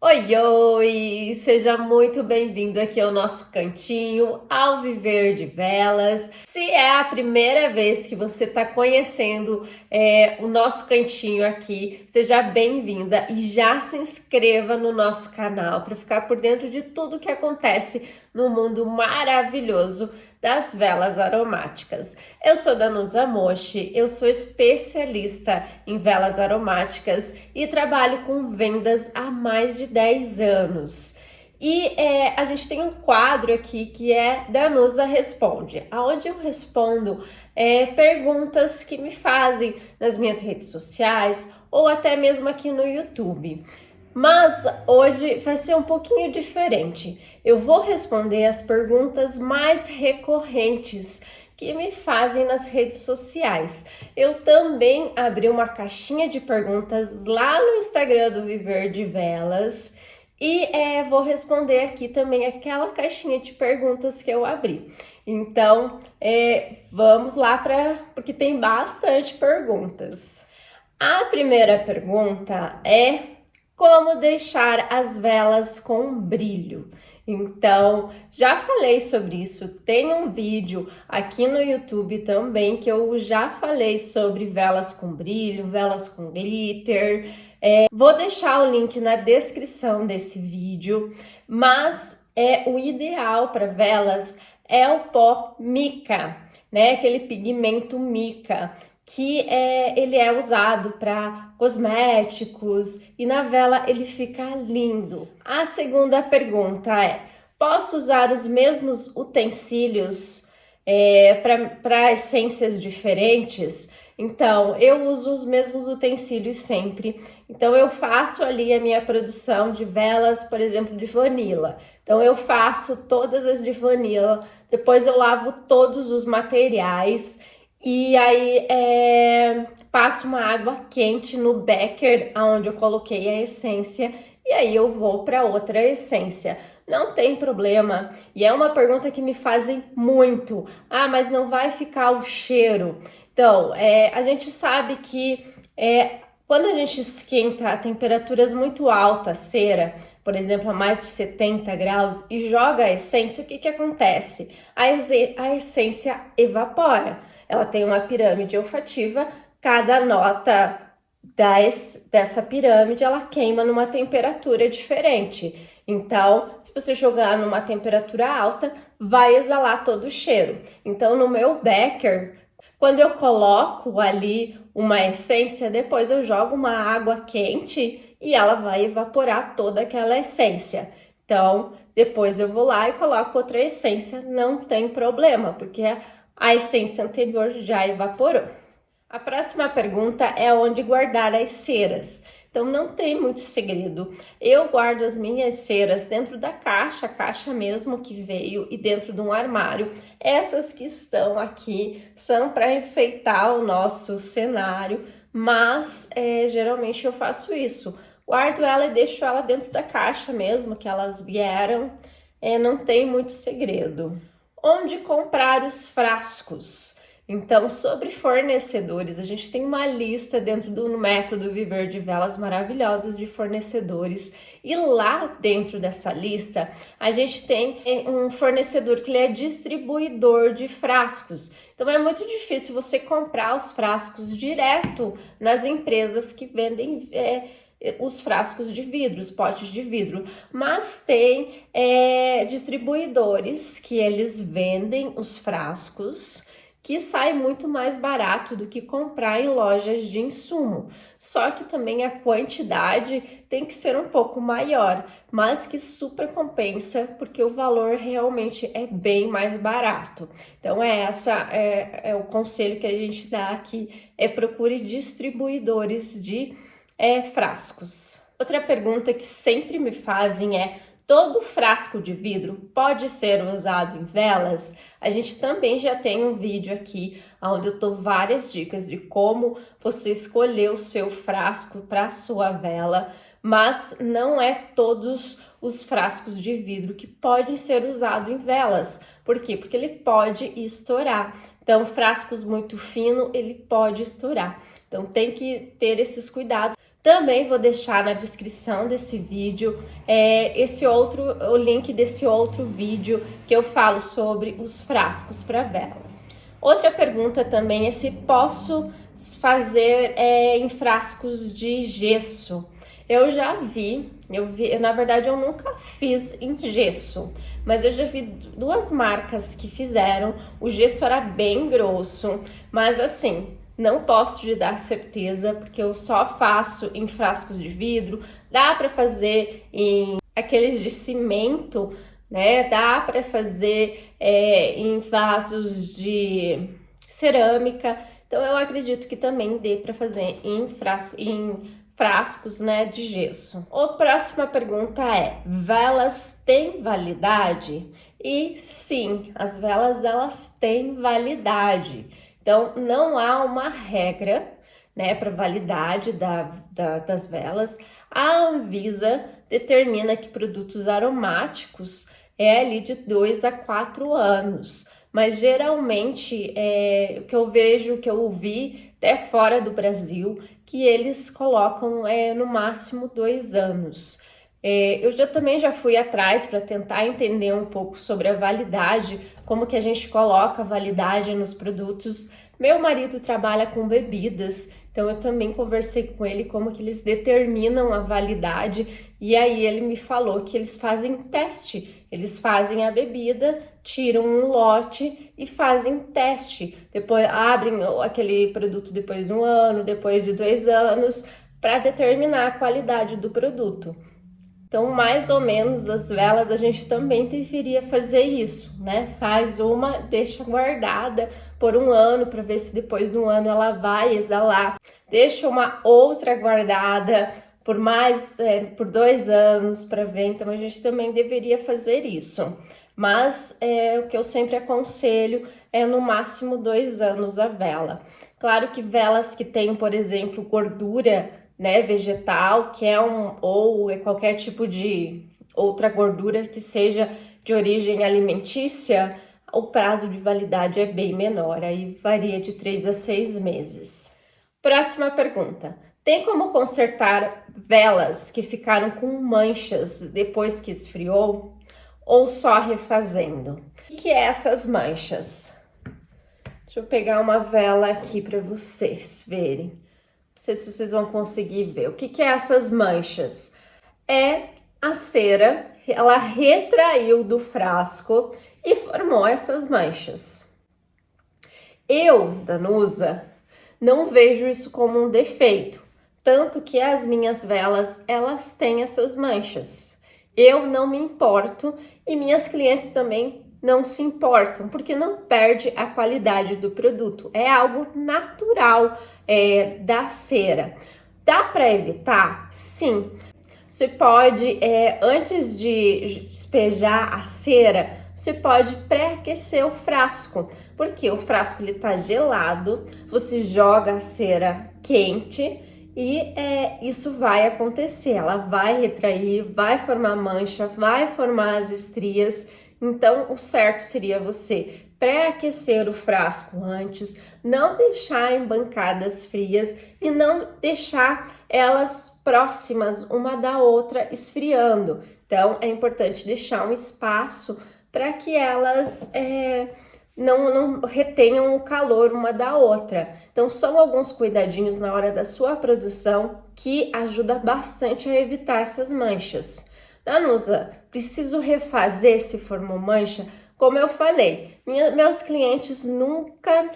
Oi, oi! Seja muito bem-vindo aqui ao nosso cantinho, ao Viver de Velas. Se é a primeira vez que você está conhecendo o nosso cantinho aqui, seja bem-vinda e já se inscreva no nosso canal para ficar por dentro de tudo que acontece no mundo maravilhoso das velas aromáticas. Eu sou Danusa Moshi, eu sou especialista em velas aromáticas e trabalho com vendas há mais de 10 anos. E a gente tem um quadro aqui que é Danusa Responde, onde eu respondo perguntas que me fazem nas minhas redes sociais ou até mesmo aqui no YouTube. Mas hoje vai ser um pouquinho diferente. Eu vou responder as perguntas mais recorrentes que me fazem nas redes sociais. Eu também abri uma caixinha de perguntas lá no Instagram do Viver de Velas e vou responder aqui também aquela caixinha de perguntas que eu abri. Então, vamos lá porque tem bastante perguntas. A primeira pergunta é: como deixar as velas com brilho? Então, já falei sobre isso, tem um vídeo aqui no YouTube também que eu já falei sobre velas com brilho, velas com glitter. Vou deixar o link na descrição desse vídeo, mas o ideal para velas é o pó mica, né? Aquele pigmento mica, que ele é usado para cosméticos e na vela ele fica lindo. A segunda pergunta é: posso usar os mesmos utensílios para essências diferentes? Então, eu uso os mesmos utensílios sempre. Então, eu faço ali a minha produção de velas, por exemplo, de vanila. Então, eu faço todas as de vanila, depois eu lavo todos os materiais e aí passo uma água quente no becker onde eu coloquei a essência e aí eu vou para outra essência. Não tem problema. E é uma pergunta que me fazem muito. Ah, mas não vai ficar o cheiro? Então, a gente sabe que quando a gente esquenta a temperaturas muito altas, a cera, por exemplo, a mais de 70 graus, e joga a essência, o que acontece? A essência evapora. Ela tem uma pirâmide olfativa, cada nota dessa pirâmide, ela queima numa temperatura diferente. Então, se você jogar numa temperatura alta, vai exalar todo o cheiro. Então, no meu becker, quando eu coloco ali uma essência, depois eu jogo uma água quente e ela vai evaporar toda aquela essência. Então, depois eu vou lá e coloco outra essência, não tem problema, porque a essência anterior já evaporou. A próxima pergunta é onde guardar as ceras. Então não tem muito segredo. Eu guardo as minhas ceras dentro da caixa, a caixa mesmo que veio, e dentro de um armário. Essas que estão aqui são para enfeitar o nosso cenário, mas geralmente eu faço isso. Guardo ela e deixo ela dentro da caixa mesmo que elas vieram. Não tem muito segredo. Onde comprar os frascos? Então, sobre fornecedores, a gente tem uma lista dentro do método Viver de Velas maravilhosos de fornecedores. E lá dentro dessa lista, a gente tem um fornecedor que ele é distribuidor de frascos. Então, é muito difícil você comprar os frascos direto nas empresas que vendem os frascos de vidro, os potes de vidro, mas tem distribuidores que eles vendem os frascos, que sai muito mais barato do que comprar em lojas de insumo. Só que também a quantidade tem que ser um pouco maior, mas que super compensa, porque o valor realmente é bem mais barato. Então essa é o conselho que a gente dá aqui, procure distribuidores de frascos. Outra pergunta que sempre me fazem é: todo frasco de vidro pode ser usado em velas? A gente também já tem um vídeo aqui onde eu dou várias dicas de como você escolher o seu frasco para a sua vela, mas não é todos os frascos de vidro que podem ser usados em velas. Por quê? Porque ele pode estourar. Então, frascos muito finos, ele pode estourar. Então, tem que ter esses cuidados. Também vou deixar na descrição desse vídeo o link desse outro vídeo que eu falo sobre os frascos para velas. Outra pergunta também é se posso fazer em frascos de gesso. Eu já vi, na verdade eu nunca fiz em gesso, mas eu já vi duas marcas que fizeram. O gesso era bem grosso, mas assim, não posso te dar certeza, porque eu só faço em frascos de vidro. Dá para fazer em aqueles de cimento, né? Dá para fazer em vasos de cerâmica. Então eu acredito que também dê para fazer em frascos, né, de gesso. A próxima pergunta é: velas têm validade? E sim, as velas elas têm validade. Então, não há uma regra, né, para validade das velas. A Anvisa determina que produtos aromáticos é ali de 2 a 4 anos. Mas geralmente, o que eu vejo, que eu ouvi até fora do Brasil, que eles colocam no máximo 2 anos. Eu também já fui atrás para tentar entender um pouco sobre a validade, como que a gente coloca a validade nos produtos. Meu marido trabalha com bebidas, então eu também conversei com ele como que eles determinam a validade, e aí ele me falou que eles fazem teste, eles fazem a bebida, tiram um lote e fazem teste, depois abrem aquele produto depois de 1 ano, depois de 2 anos, para determinar a qualidade do produto. Então, mais ou menos, as velas a gente também deveria fazer isso, né? Faz uma, deixa guardada por 1 ano para ver se depois de 1 ano ela vai exalar. Deixa uma outra guardada por 2 anos para ver. Então, a gente também deveria fazer isso. Mas o que eu sempre aconselho é no máximo 2 anos a vela. Claro que velas que tenham, por exemplo, gordura, né, vegetal, ou qualquer tipo de outra gordura que seja de origem alimentícia, o prazo de validade é bem menor, aí varia de 3 a 6 meses. Próxima pergunta: tem como consertar velas que ficaram com manchas depois que esfriou, ou só refazendo? O que é essas manchas? Deixa eu pegar uma vela aqui para vocês verem. Não sei se vocês vão conseguir ver. O que é essas manchas? É a cera, ela retraiu do frasco e formou essas manchas. Eu, Danusa, não vejo isso como um defeito, tanto que as minhas velas, elas têm essas manchas. Eu não me importo e minhas clientes também não se importam, porque não perde a qualidade do produto. É algo natural da cera. Dá para evitar? Sim. Você pode, antes de despejar a cera, você pode pré-aquecer o frasco, porque o frasco ele tá gelado, você joga a cera quente e isso vai acontecer. Ela vai retrair, vai formar mancha, vai formar as estrias. Então, o certo seria você pré-aquecer o frasco antes, não deixar em bancadas frias e não deixar elas próximas uma da outra esfriando. Então, é importante deixar um espaço para que elas não retenham o calor uma da outra. Então, são alguns cuidadinhos na hora da sua produção que ajuda bastante a evitar essas manchas. Danusa, preciso refazer se formou mancha? Como eu falei, meus clientes nunca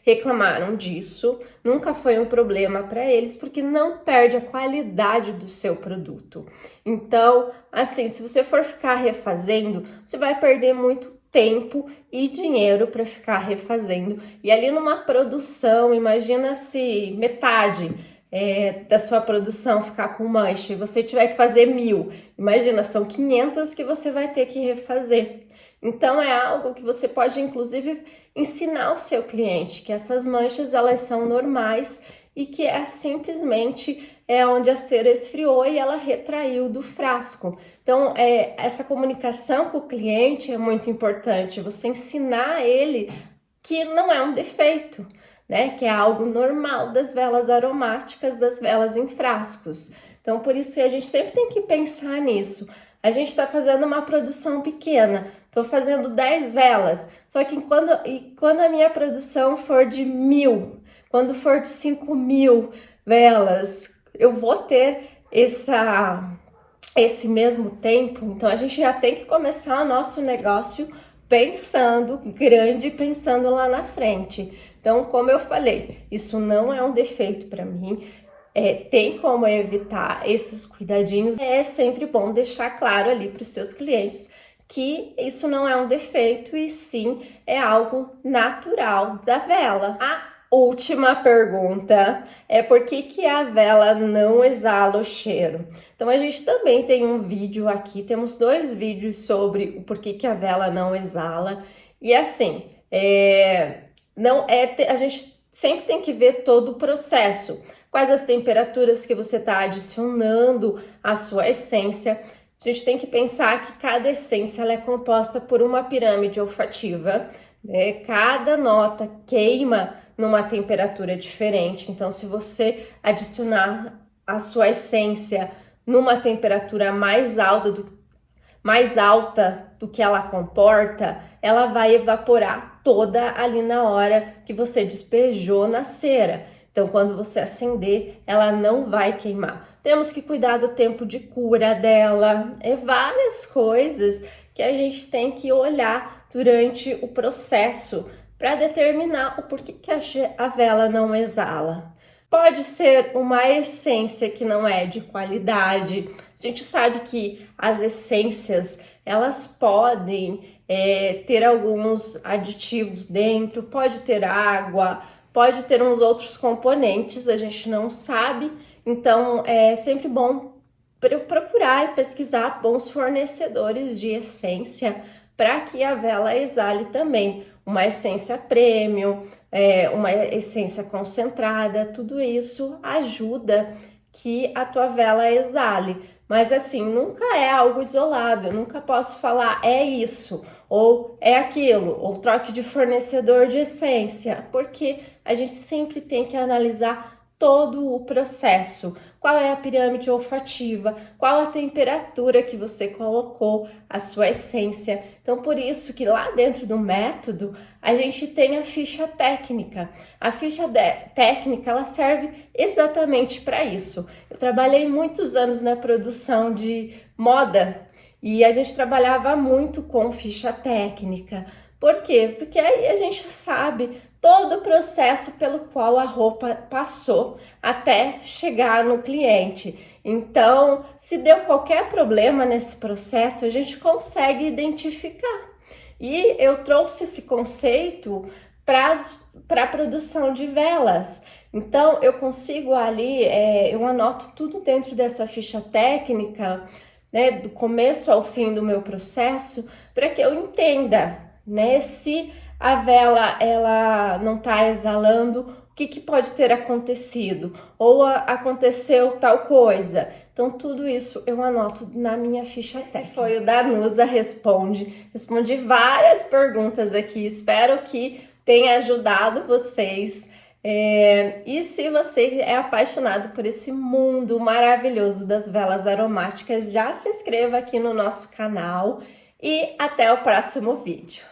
reclamaram disso, nunca foi um problema para eles, porque não perde a qualidade do seu produto. Então, assim, se você for ficar refazendo, você vai perder muito tempo e dinheiro para ficar refazendo. E ali numa produção, imagina se metade da sua produção ficar com mancha e você tiver que fazer 1000, imagina, são 500 que você vai ter que refazer. Então é algo que você pode inclusive ensinar o seu cliente que essas manchas elas são normais e que é simplesmente onde a cera esfriou e ela retraiu do frasco. Então essa comunicação com o cliente é muito importante, você ensinar ele que não é um defeito, né? Que é algo normal das velas aromáticas, das velas em frascos. Então, por isso que a gente sempre tem que pensar nisso. A gente está fazendo uma produção pequena, estou fazendo 10 velas, só que quando a minha produção for de 1.000, quando for de 5.000 velas, eu vou ter esse mesmo tempo. Então a gente já tem que começar o nosso negócio pensando grande, pensando lá na frente. Então, como eu falei, isso não é um defeito para mim. Tem como evitar esses cuidadinhos. É sempre bom deixar claro ali para os seus clientes que isso não é um defeito e sim é algo natural da vela. A última pergunta é por que a vela não exala o cheiro? Então a gente também tem um vídeo aqui, temos 2 vídeos sobre o porquê que a vela não exala. E assim, a gente sempre tem que ver todo o processo. Quais as temperaturas que você está adicionando à sua essência. A gente tem que pensar que cada essência ela é composta por uma pirâmide olfativa, né? Cada nota queima numa temperatura diferente. Então, se você adicionar a sua essência numa temperatura mais alta do que ela comporta, ela vai evaporar toda ali na hora que você despejou na cera. Então, quando você acender, ela não vai queimar. Temos que cuidar do tempo de cura dela. Várias coisas que a gente tem que olhar durante o processo para determinar o porquê que a vela não exala. Pode ser uma essência que não é de qualidade. A gente sabe que as essências, elas podem ter alguns aditivos dentro, pode ter água, pode ter uns outros componentes, a gente não sabe. Então, é sempre bom procurar e pesquisar bons fornecedores de essência para que a vela exale também. Uma essência premium, uma essência concentrada, tudo isso ajuda que a tua vela exale. Mas assim, nunca é algo isolado, eu nunca posso falar é isso, ou é aquilo, ou troque de fornecedor de essência, porque a gente sempre tem que analisar todo o processo. Qual é a pirâmide olfativa? Qual a temperatura que você colocou a sua essência? Então, por isso que lá dentro do método, a gente tem a ficha técnica. A ficha técnica, ela serve exatamente para isso. Eu trabalhei muitos anos na produção de moda e a gente trabalhava muito com ficha técnica. Por quê? Porque aí a gente sabe todo o processo pelo qual a roupa passou até chegar no cliente. Então, se deu qualquer problema nesse processo, a gente consegue identificar. E eu trouxe esse conceito para a produção de velas. Então, eu consigo ali, eu anoto tudo dentro dessa ficha técnica, né, do começo ao fim do meu processo, para que eu entenda, né, se a vela ela não está exalando, o que pode ter acontecido, ou aconteceu tal coisa. Então tudo isso eu anoto na minha ficha técnica. Esse foi o Danusa responde várias perguntas aqui, espero que tenha ajudado vocês. E se você é apaixonado por esse mundo maravilhoso das velas aromáticas, já se inscreva aqui no nosso canal e até o próximo vídeo.